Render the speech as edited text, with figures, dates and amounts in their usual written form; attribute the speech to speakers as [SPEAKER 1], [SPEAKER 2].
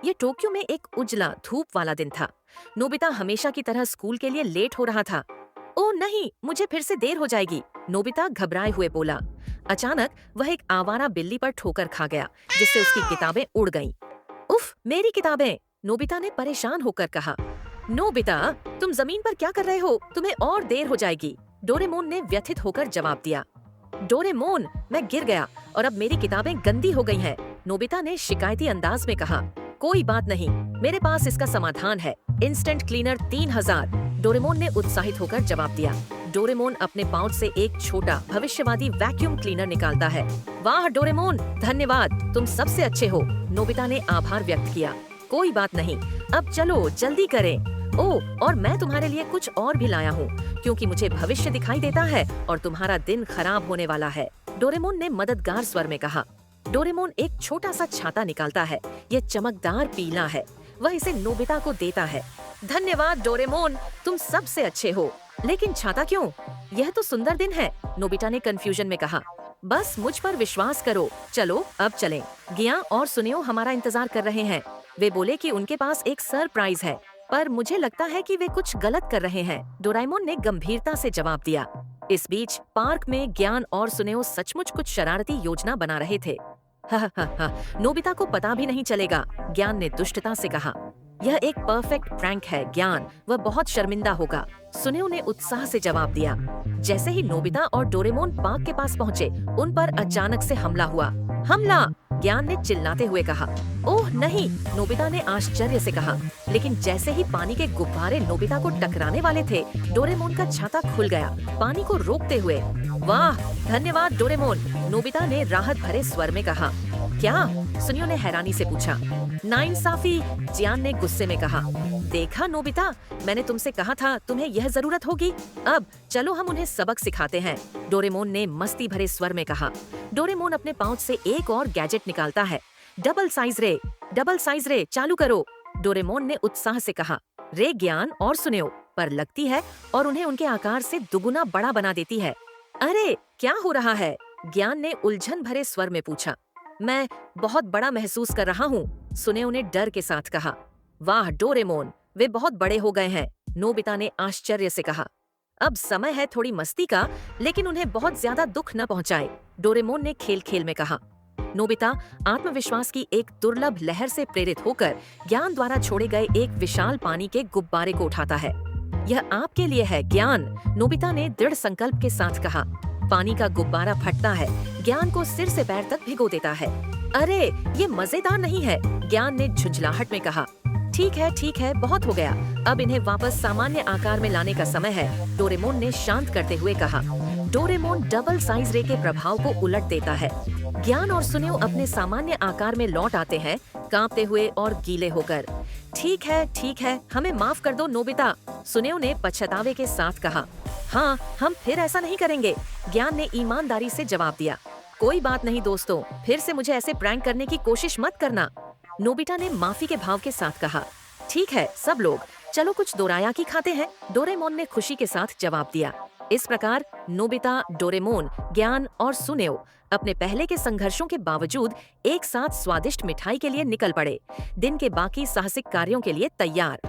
[SPEAKER 1] ये टोक्यो में एक उजला धूप वाला दिन था। नोबिता हमेशा की तरह स्कूल के लिए लेट हो रहा था। ओह नहीं, मुझे फिर से देर हो जाएगी, नोबिता घबराए हुए बोला। अचानक वह एक आवारा बिल्ली पर ठोकर खा गया, जिससे उसकी किताबें उड़ गईं। उफ, मेरी किताबें, नोबिता ने परेशान होकर कहा। नोबिता, तुम जमीन पर क्या कर रहे हो? तुम्हें और देर हो जाएगी, डोरेमोन ने व्यथित होकर जवाब दिया। डोरेमोन, मैं गिर गया और अब मेरी किताबें गंदी हो गई हैं, नोबिता ने शिकायती अंदाज में कहा। कोई बात नहीं, मेरे पास इसका समाधान है, इंस्टेंट क्लीनर 3000, डोरेमोन ने उत्साहित होकर जवाब दिया। डोरेमोन अपने पाउच से एक छोटा भविष्यवादी वैक्यूम क्लीनर निकालता है। वाह डोरेमोन, धन्यवाद, तुम सबसे अच्छे हो, नोबिता ने आभार व्यक्त किया। कोई बात नहीं, अब चलो जल्दी करें। ओह, और मैं तुम्हारे लिए कुछ और भी लाया हूँ, क्योंकि मुझे भविष्य दिखाई देता है और तुम्हारा दिन खराब होने वाला है, डोरेमोन ने मददगार स्वर में कहा। डोरेमोन एक छोटा सा छाता निकालता है। यह चमकदार पीला है। वह इसे नोबिता को देता है। धन्यवाद डोरेमोन, तुम सबसे अच्छे हो। लेकिन छाता क्यों? यह तो सुंदर दिन है, नोबिता ने कंफ्यूजन में कहा। बस मुझ पर विश्वास करो। चलो अब चलें। गिया और सुनेओ हमारा इंतजार कर रहे हैं। वे बोले कि उनके पास एक सरप्राइज है, पर मुझे लगता है कि वे कुछ गलत कर रहे हैं, डोरेमोन ने गंभीरता से जवाब दिया। इस बीच पार्क में ज्ञान और सुनेओ सचमुच कुछ शरारती योजना बना रहे थे। हा, नोबिता को पता भी नहीं चलेगा, ज्ञान ने दुष्टता से कहा। यह एक परफेक्ट प्रैंक है ज्ञान, वह बहुत शर्मिंदा होगा, सुनेओ ने उत्साह से जवाब दिया। जैसे ही नोबिता और डोरेमोन पार्क के पास पहुँचे, उन पर अचानक से हमला हुआ। हमला, ज्ञान ने चिल्लाते हुए कहा। ओह नहीं, नोबिता ने आश्चर्य से कहा। लेकिन जैसे ही पानी के गुब्बारे नोबिता को टकराने वाले थे, डोरेमोन का छाता खुल गया, पानी को रोकते हुए। वाह, धन्यवाद डोरेमोन, नोबिता ने राहत भरे स्वर में कहा। क्या? सुनियो ने हैरानी से पूछा। नाइंसाफी, जियान ने गुस्से में कहा। देखा नोबिता, मैंने तुमसे कहा था तुम्हें यह जरूरत होगी। अब चलो हम उन्हें सबक सिखाते हैं, डोरेमोन ने मस्ती भरे स्वर में कहा। डोरेमोन अपने पाउच से एक और गैजेट निकालता है। डबल साइज रे चालू करो, डोरेमोन ने उत्साह से कहा। रे ज्ञान और सुनेओ पर लगती है और उन्हें उनके आकार से दुगुना बड़ा बना देती है। अरे क्या हो रहा है? ज्ञान ने उलझन भरे स्वर में पूछा। मैं बहुत बड़ा महसूस कर रहा हूँ, सुनेओ ने डर के साथ कहा। वाह डोरेमोन, वे बहुत बड़े हो गए हैं, नोबिता ने आश्चर्य से कहा। अब समय है थोड़ी मस्ती का, लेकिन उन्हें बहुत ज्यादा दुख न पहुंचाए, डोरेमोन ने खेल खेल में कहा। नोबिता आत्मविश्वास की एक दुर्लभ लहर से प्रेरित होकर ज्ञान द्वारा छोड़े गए एक विशाल पानी के गुब्बारे को उठाता है। यह आपके लिए है ज्ञान, नोबिता ने दृढ़ संकल्प के साथ कहा। पानी का गुब्बारा फटता है, ज्ञान को सिर से पैर तक भिगो देता है। अरे ये मजेदार नहीं है, ज्ञान ने झुंझलाहट में कहा। ठीक है, बहुत हो गया, अब इन्हें वापस सामान्य आकार में लाने का समय है, डोरेमोन ने शांत करते हुए कहा। डोरेमोन डबल साइज रे के प्रभाव को उलट देता है। ज्ञान और सुनेओ अपने सामान्य आकार में लौट आते हैं, कांपते हुए और गीले होकर। ठीक है, हमें माफ कर दो नोबिता, सुनेओ ने पछतावे के साथ कहा। हाँ, हम फिर ऐसा नहीं करेंगे, ज्ञान ने ईमानदारी से जवाब दिया। कोई बात नहीं दोस्तों, फिर से मुझे ऐसे प्रैंक करने की कोशिश मत करना, नोबिता ने माफी के भाव के साथ कहा। ठीक है सब लोग, चलो कुछ दोरायाकी खाते हैं, डोरेमोन ने खुशी के साथ जवाब दिया। इस प्रकार नोबिता, डोरेमोन, ज्ञान और सुनेओ अपने पहले के संघर्षों के बावजूद एक साथ स्वादिष्ट मिठाई के लिए निकल पड़े, दिन के बाकी साहसिक कार्यों के लिए तैयार।